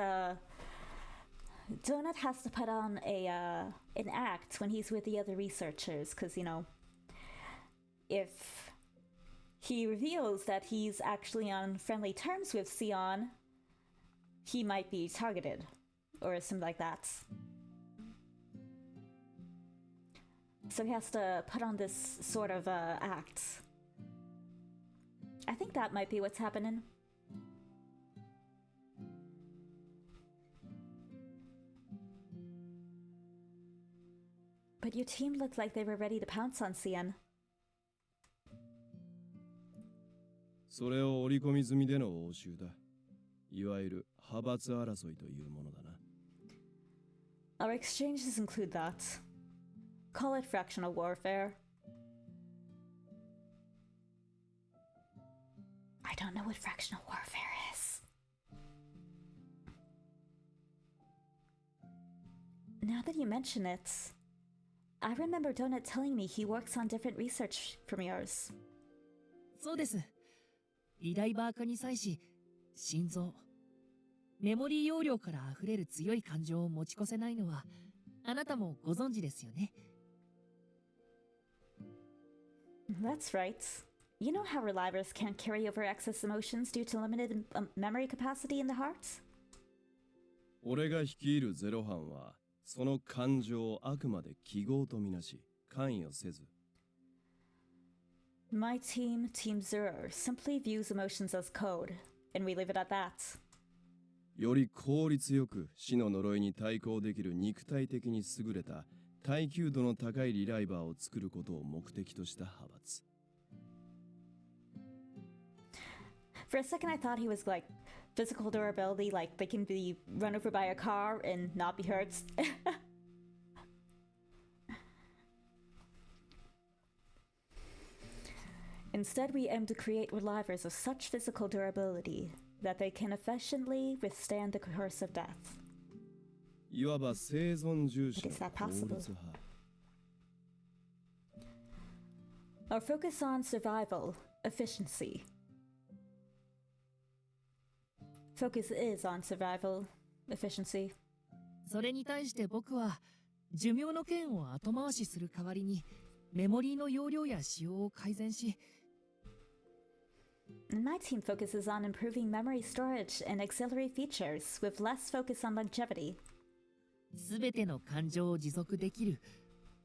Donut has to put on an act when he's with the other researchers, because, you know, if he reveals that he's actually on friendly terms with Scien, he might be targeted or something like that. So he has to put on this sort of act. I think that might be what's happening. But your team looked like they were ready to pounce on Scien. それを織り込み済みでの応酬だ。いわゆる派閥争いというものだな。Our exchanges include that. Call it fractional warfare. I don't know what fractional warfare is. Now that you mention it, I remember Donut telling me he works on different research from yours. そうです。リダイバー化に際し、心臓、メモリー容量から溢れる強い感情を持ち越せないのは、あなたもご存知ですよね。That's right. You know how relivers can't carry over excess emotions due to limited memory capacity in the heart? 俺が率いるゼロ班は、その感情をあくまで記号とみなし、関与せず。My team, Team Zero, simply views emotions as code, and we leave it at that. より効率よく死の呪いに対抗できる肉体的に優れた耐久度の高いリライバーを作ることを目的とした派閥。For a second I thought he was like physical durability, like they can be run over by a car and not be hurt. Instead, we aim to create relivers of such physical durability that they can efficiently withstand the curse of death. いわば生存重視 But の is that 効 possible? 率派。 Our focus on survival, efficiency. Focus is on survival efficiency. それに対して僕は寿命の件を後回しする代わりにメモリーの容量や使用を改善し、 And my team focuses on improving memory storage and auxiliary features with less focus on longevity. すべての感情を持続できる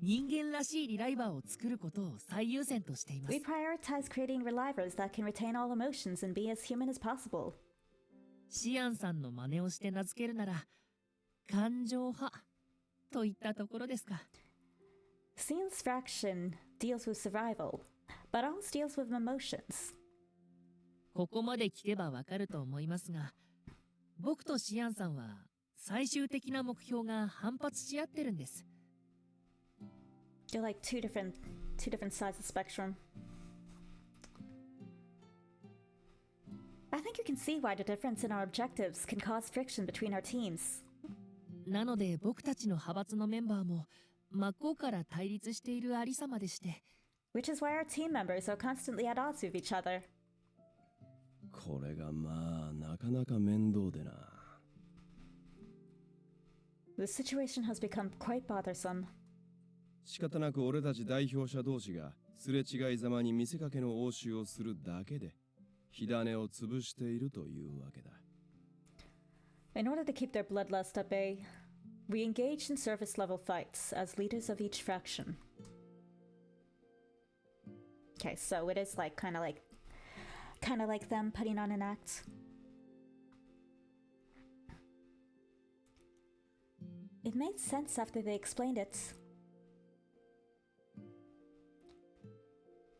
人間らしいリライバーを作ることを最優先としています。 We prioritize creating relivers that can retain all emotions and be as human as possible. シアンさんの真似をして名付けるなら感情派といったところですか。 Scien's fraction deals with survival, but ours deals with emotions. ここまで聞けばわかると思いますが、僕とシアンさんは最終的な目標が反発し合ってるんです。 You're like two different sides of the spectrum. I think you can see why the difference in our objectives can cause friction between our teams. なので僕たちの派閥のメンバーも真っ向から対立しているありさまでして、 Which is why our team members are constantly at odds with each other. これがまあなかなか面倒でな。 The situation has become quite bothersome. 仕方なく俺たち代表者同士がすれ違いざまに見せかけの応酬をするだけで火種を潰しているというわけだ。 In order to keep their bloodlust at bay, we engaged in service level fights as leaders of each faction. Okay, so it is like kind of like them putting on an act. It made sense after they explained it.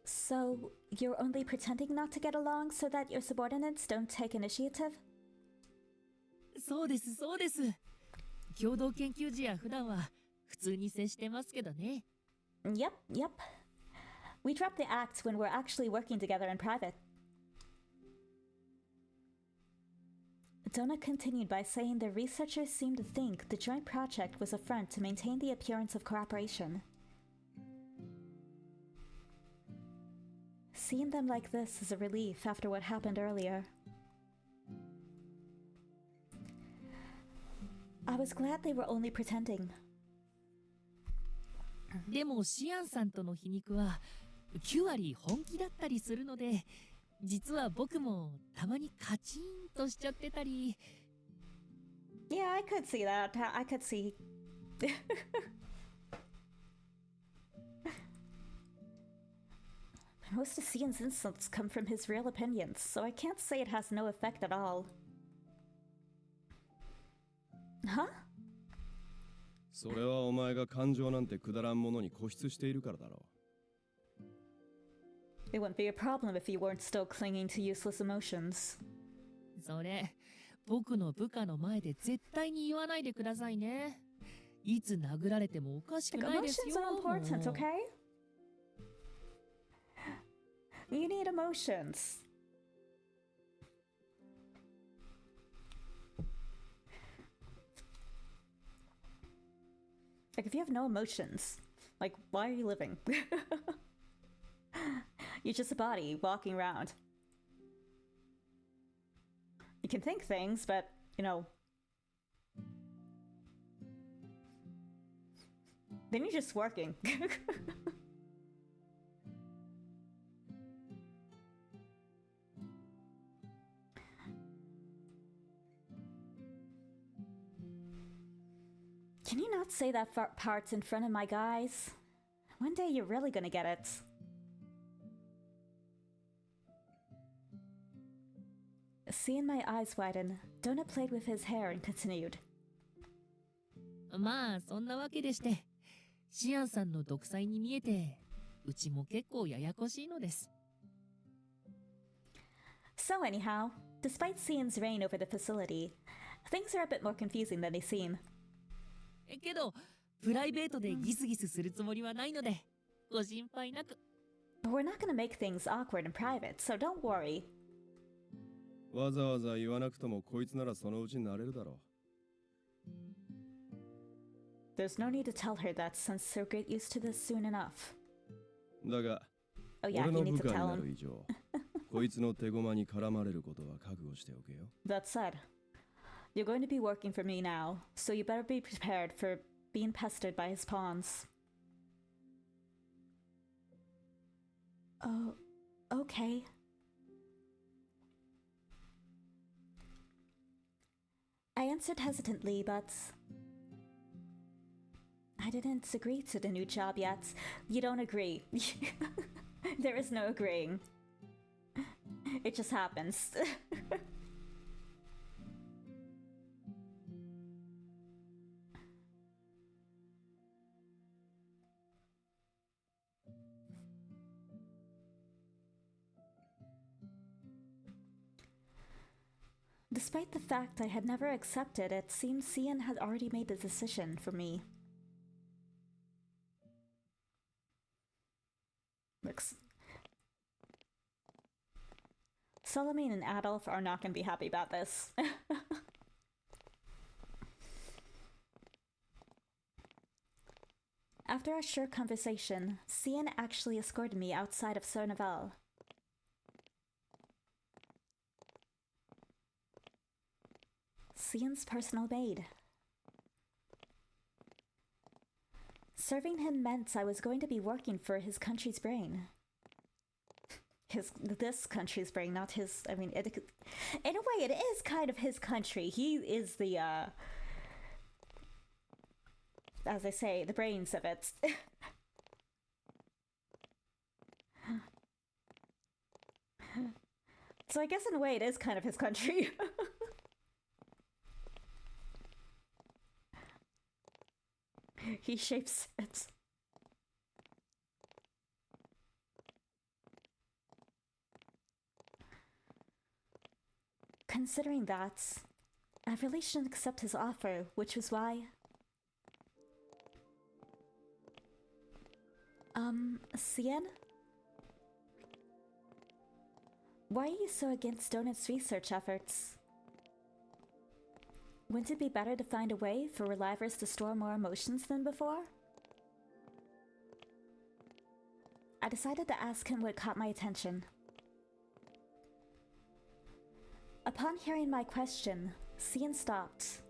So, you're only pretending not to get along so that your subordinates don't take initiative? そうですそうです。共同研究時や普段は普通に接してますけどね。 Yep. We drop the act when we're actually working together in private. Donna continued by saying the researchers seemed to think the joint project was a front to maintain the appearance of cooperation. Seeing them like this is a relief after what happened earlier. I was glad they were only pretending. でもシアンさんとの皮肉は9割本気だったりするので、実は僕もたまにカチンとしちゃってたり。 Yeah, I could see that. I could see. Most of Cian's insults come from his real opinions, so I can't say it has no effect at all. Huh? それはお前が感情なんてくだらんものに固執しているからだろう。 It wouldn't be a problem if you weren't still clinging to useless emotions. それ僕の部下の前で絶対に言わないでくださいね。いつ殴られてもおかしく Like, ないです emotions よ。 are important, もう okay? You need emotions. Like, if you have no emotions, like, why are you living? You're just a body walking around. You can think things, but, you know, then you're just working. Can you not say that part in front of my guys? One day you're really gonna get it. Seeing my eyes widen, Donut played with his hair and continued. まあそんなわけでして、シアンさんの独裁に見えて、うちも結構ややこしいのです。 So anyhow, despite Cian's reign over the facility, things are a bit more confusing than they seem. けどプライベートでギスギスするつもりはないので、ご心配なく。 But we're not gonna make things awkward in private, so don't worry. わざわざ言わなくともこいつならそのうちになれるだろ There's no need to tell her that since she'll get used to this soon enough. う。だが、 Oh yeah, 俺 you の need 部 to 下に tell なる him. 以上、こいつの手駒に絡まれることは覚悟しておけよ。 That said, you're going to be working for me now, so you better be prepared for being pestered by his pawns. Oh, okay. I answered hesitantly, but I didn't agree to the new job yet. You don't agree. There is no agreeing. It just happens. Despite the fact I had never accepted, it seemed Scien had already made the decision for me. Looks. Solomon and Adolf are not going to be happy about this. After a short conversation, Scien actually escorted me outside of Cernaval. Scien's personal maid. Serving him meant I was going to be working for his country's brain. This country's brain, not his. I mean, in a way, it is kind of his country. He is the, as I say, the brains of it. So I guess in a way, it is kind of his country. He shapes it. Considering that, I really shouldn't accept his offer, which was why... Scien? Why are you so against Donut's research efforts? Wouldn't it be better to find a way for Relivers to store more emotions than before? I decided to ask him what caught my attention. Upon hearing my question, Scien stopped.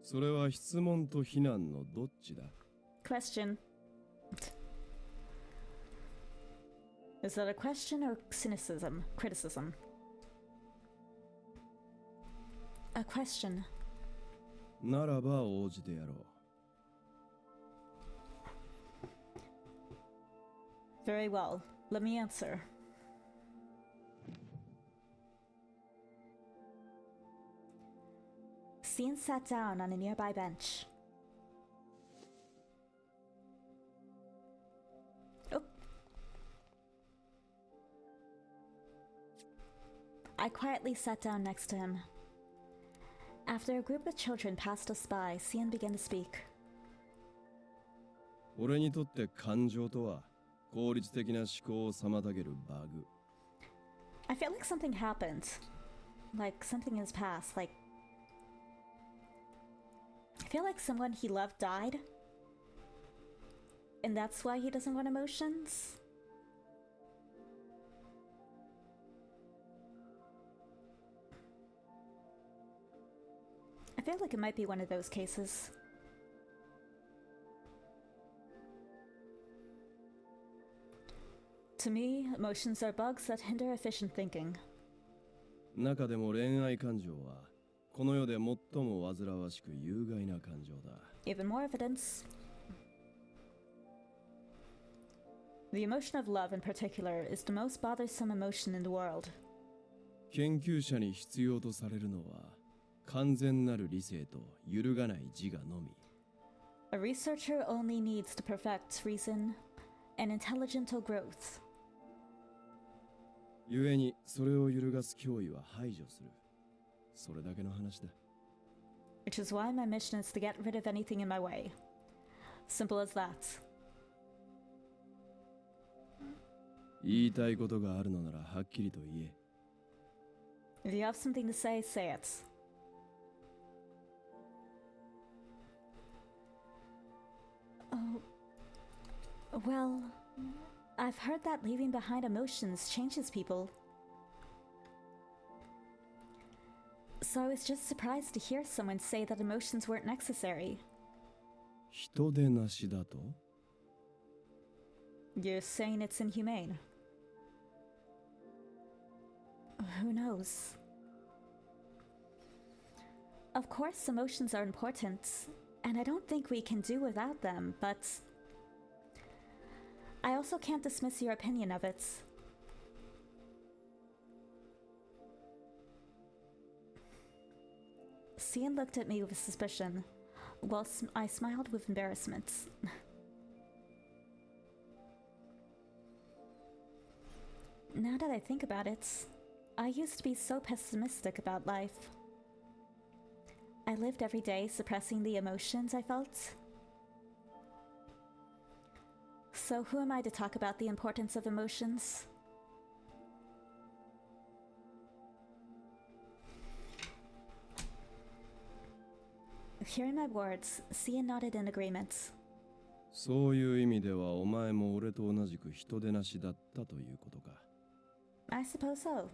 それは質問と非難のどっちだ? Question. Is that a question or cynicism? Criticism? A question. ならば応じてやろう。 Very well. Let me answer. Scien sat down on a nearby bench. Oh. I quietly sat down next to him. After a group of children passed us by, Scien began to speak. 俺にとって感情とは効率的な思考を妨げるバグ。 I feel like something happened. Like something in his past. Like... I feel like someone he loved died. And that's why he doesn't want emotions. I feel like it might be one of those cases. To me, emotions are bugs that hinder efficient thinking. 中でも恋愛感情はこの世で最も煩わしく有害な感情だ。 Even more evidence. The emotion of love in particular is the most bothersome emotion in the world. 研究者に必要とされるのは完全なる理性と揺るがない自我のみ。 A researcher only needs to perfect reason and intelligent growth. 故にそれを揺るがす脅威は排除する。それだけの話だ。 Which is why my mission is to get rid of anything in my way. Simple as that. 言いたいことがあるのならはっきりと言え。 If you have something to say, say it. Oh. Well... I've heard that leaving behind emotions changes people. So I was just surprised to hear someone say that emotions weren't necessary. 人でなしだと You're saying it's inhumane. Who knows? Of course, emotions are important, and I don't think we can do without them, but I also can't dismiss your opinion of it. Scien looked at me with suspicion, while I smiled with embarrassment. Now that I think about it, I used to be so pessimistic about life. I lived every day suppressing the emotions I felt. So who am I to talk about the importance of emotions? Hearing my words, Scien nodded in agreement. そういう意味ではお前も俺と同じく人でなしだったということか。 I suppose so.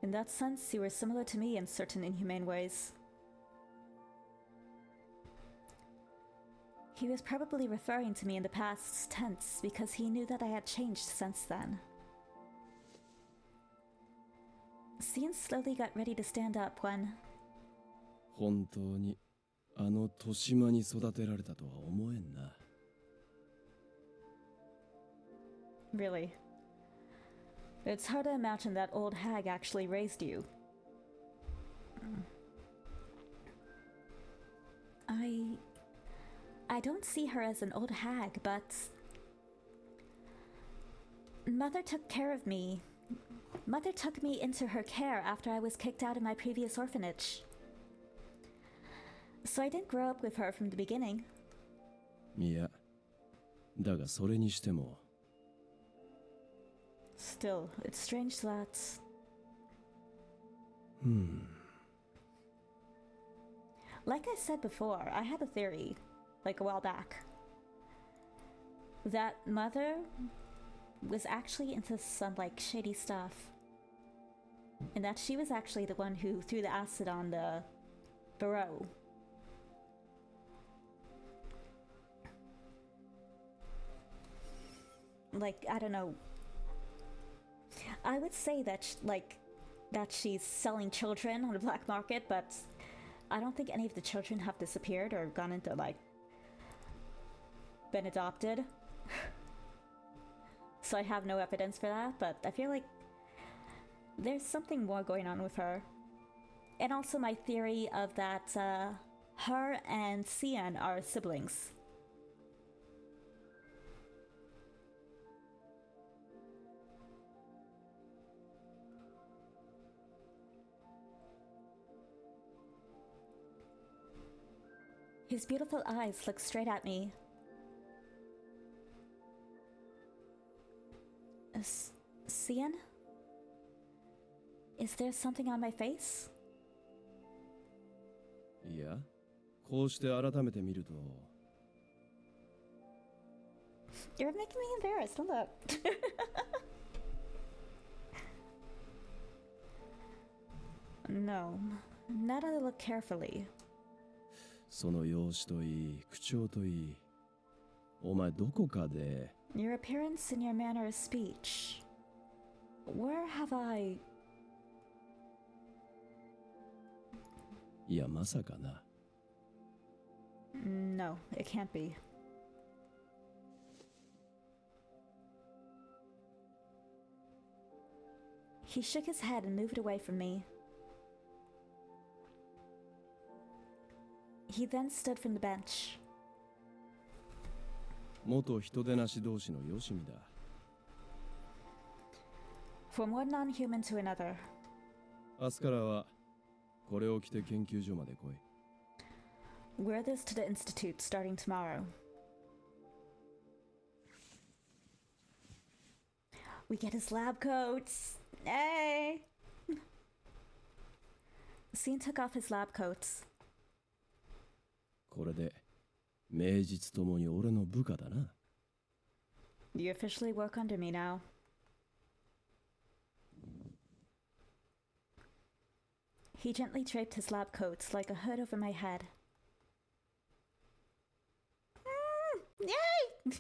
In that sense, you were similar to me in certain inhumane ways. He was probably referring to me in the past tense because he knew that I had changed since then. Scien slowly got ready to stand up when... 本当にあの豊島に育てられたとは思えんな。 Really? It's hard to imagine that old hag actually raised you. I don't see her as an old hag, but... Mother took care of me. Mother took me into her care after I was kicked out of my previous orphanage. So I didn't grow up with her from the beginning. いや、だがそれにしても Still, it's strange that... Like I said before, I had a theory, like a while back, that Mother was actually into some, like, shady stuff. And that she was actually the one who threw the acid on the Barreau. Like, I don't know. I would say that, that she's selling children on the black market, but I don't think any of the children have disappeared or gone into, like, been adopted. So I have no evidence for that, but I feel like there's something more going on with her. And also my theory of that her and Scien are siblings. His beautiful eyes look straight at me. Scien? Is there something on my face? いや、こうして改めて見ると You're making me embarrassed, don't look. No, now that I look carefully. その容姿といい、口調といい、お前どこかで Your appearance and your manner of speech. Where have I... いやまさかな。 No, it can't be. He shook his head and moved away from me. He then stood from the bench. 元人でなし同士のよしみだ。 From one non-human to another. 明日からはこれを着て研究所まで来い。 Wear this to the institute starting tomorrow. We get his lab coats. Hey! Scien took off his lab coats. これで名実ともに俺の部下だな。You officially work under me now. He gently draped his lab coats like a hood over my head. Yay!